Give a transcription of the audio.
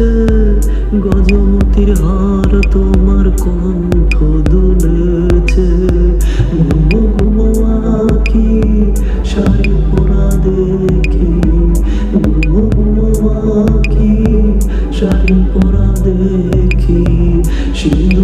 দুলেছে, গজমতির হার তোমার কণ্ঠ দুলেছে। ঘুমো ঘুমো আঁখি শাড়ি পরা দেখি, ঘুমো ঘুমো আঁখি শাড়ি পরা দেখি। সিঁদুর